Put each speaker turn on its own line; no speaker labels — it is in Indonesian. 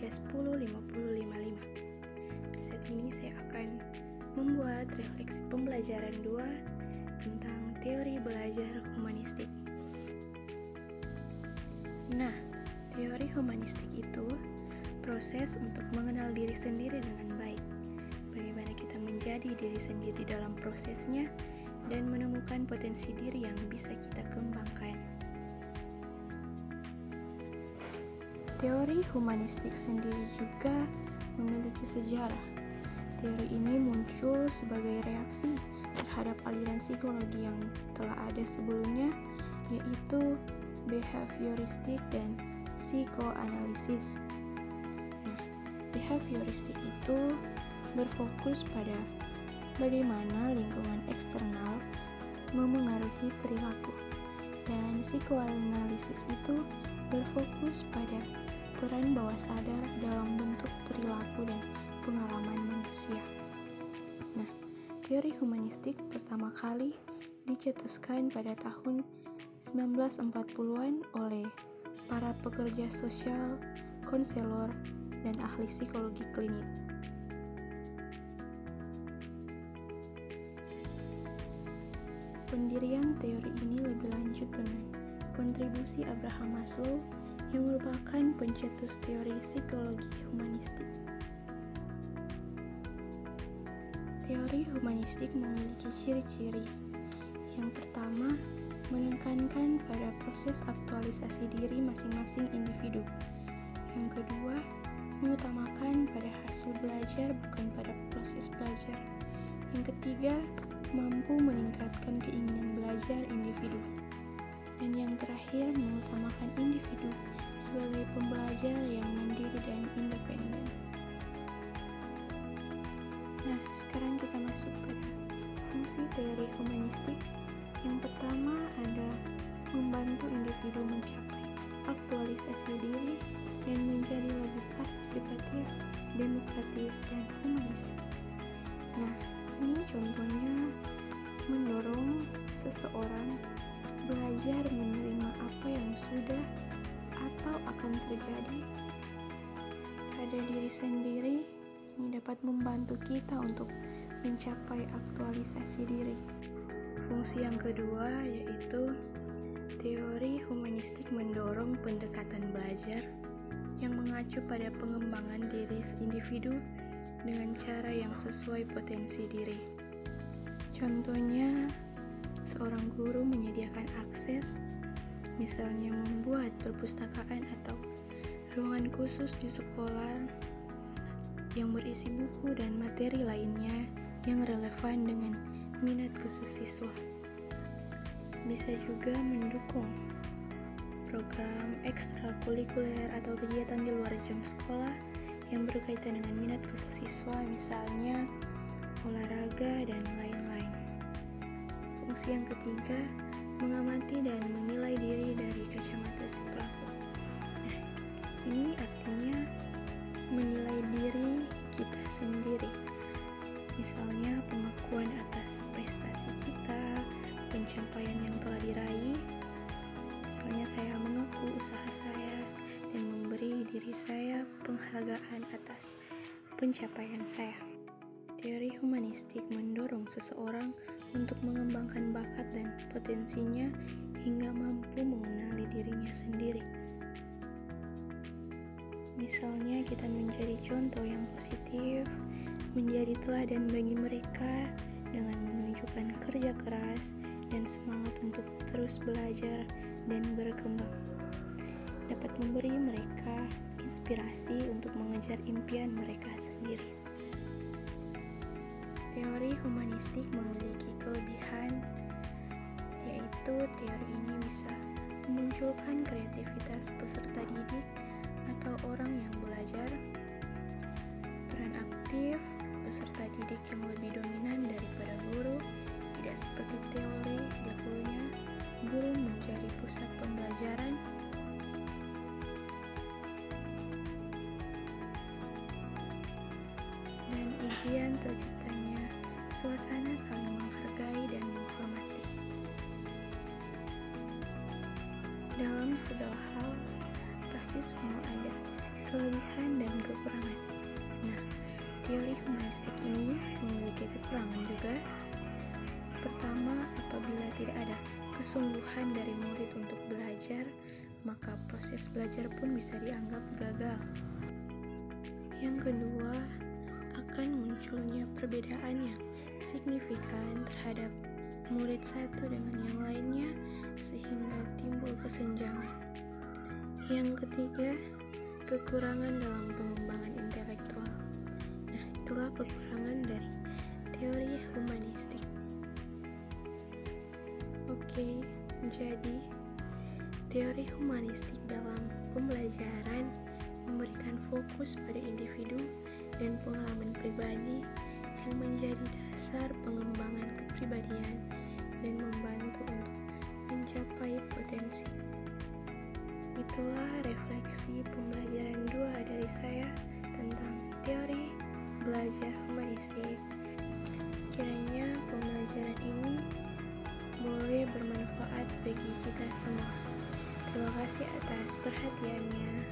podcast 10-50-55. Saat ini saya akan membuat refleksi pembelajaran 2 tentang teori belajar humanistik. Nah, teori humanistik itu proses untuk mengenal diri sendiri dengan baik. Bagaimana kita menjadi diri sendiri dalam prosesnya dan menemukan potensi diri yang bisa kita kembangkan. Teori humanistik sendiri juga memiliki sejarah. Teori ini muncul sebagai reaksi terhadap aliran psikologi yang telah ada sebelumnya, yaitu behavioristik dan psikoanalisis. Nah, behavioristik itu berfokus pada bagaimana lingkungan eksternal memengaruhi perilaku, dan psikoanalisis itu berfokus pada peran bawah sadar dalam bentuk perilaku dan pengalaman manusia. Nah, teori humanistik pertama kali dicetuskan pada tahun 1940-an oleh para pekerja sosial, konselor, dan ahli psikologi klinik. Pendirian teori ini lebih lanjut dengan kontribusi Abraham Maslow yang merupakan pencetus teori psikologi humanistik. Teori humanistik memiliki ciri-ciri. Yang pertama, menekankan pada proses aktualisasi diri masing-masing individu. Yang kedua, mengutamakan pada hasil belajar bukan pada proses belajar. Yang ketiga, mampu meningkatkan keinginan belajar individu. Dan yang terakhir, mengutamakan individu sebagai pembelajar yang mandiri dan independen. Nah, sekarang kita masuk pada fungsi teori humanistik. Yang pertama ada membantu individu mencapai aktualisasi diri dan menjadi lebih partisipatif, demokratis, dan humanis. Nah, ini contohnya mendorong seseorang belajar menerima apa yang sudah atau akan terjadi pada diri sendiri. Ini dapat membantu kita untuk mencapai aktualisasi diri. Fungsi yang kedua yaitu teori humanistik mendorong pendekatan belajar yang mengacu pada pengembangan diri individu dengan cara yang sesuai potensi diri. Contohnya, seorang guru menyediakan akses, misalnya membuat perpustakaan atau ruangan khusus di sekolah yang berisi buku dan materi lainnya yang relevan dengan minat khusus siswa. Bisa juga mendukung program ekstrakurikuler atau kegiatan di luar jam sekolah yang berkaitan dengan minat khusus siswa, misalnya olahraga dan lain-lain. Fungsi yang ketiga, mengamati dan menilai diri dari kacamata si pelaku. Nah, ini artinya menilai diri kita sendiri. Misalnya pengakuan atas prestasi kita, pencapaian yang telah diraih. Misalnya saya mengaku usaha saya dan memberi diri saya penghargaan atas pencapaian saya. Teori humanistik mendorong seseorang untuk mengembangkan bakat dan potensinya hingga mampu mengenali dirinya sendiri. Misalnya kita menjadi contoh yang positif, menjadi teladan bagi mereka dengan menunjukkan kerja keras dan semangat untuk terus belajar dan berkembang. Dapat memberi mereka inspirasi untuk mengejar impian mereka sendiri. Teori humanistik memiliki kelebihan, yaitu teori ini bisa memunculkan kreativitas peserta didik atau orang yang belajar, peran aktif peserta didik yang lebih dominan daripada guru, tidak seperti teori dahulunya, guru menjadi pusat pembelajaran, dan ujian terciptanya suasana saling menghargai dan menghormati. Dalam segala hal, pasti semua ada kelebihan dan kekurangan. Nah, teori humanistik ini memiliki kekurangan juga. Pertama, apabila tidak ada kesungguhan dari murid untuk belajar, maka proses belajar pun bisa dianggap gagal. Yang kedua, akan munculnya perbedaan yang signifikan terhadap murid satu dengan yang lainnya, sehingga timbul kesenjangan. Yang ketiga, kekurangan dalam pengembangan intelektual. Nah, itulah kekurangan dari teori humanistik. Oke, jadi teori humanistik dalam pembelajaran memberikan fokus pada individu dan pengalaman pribadi yang menjadi dasar pengembangan kepribadian dan membantu untuk mencapai potensi. Itulah refleksi pembelajaran 2 dari saya tentang teori belajar humanistik. Kiranya pembelajaran ini boleh bermanfaat bagi kita semua. Terima kasih atas perhatiannya.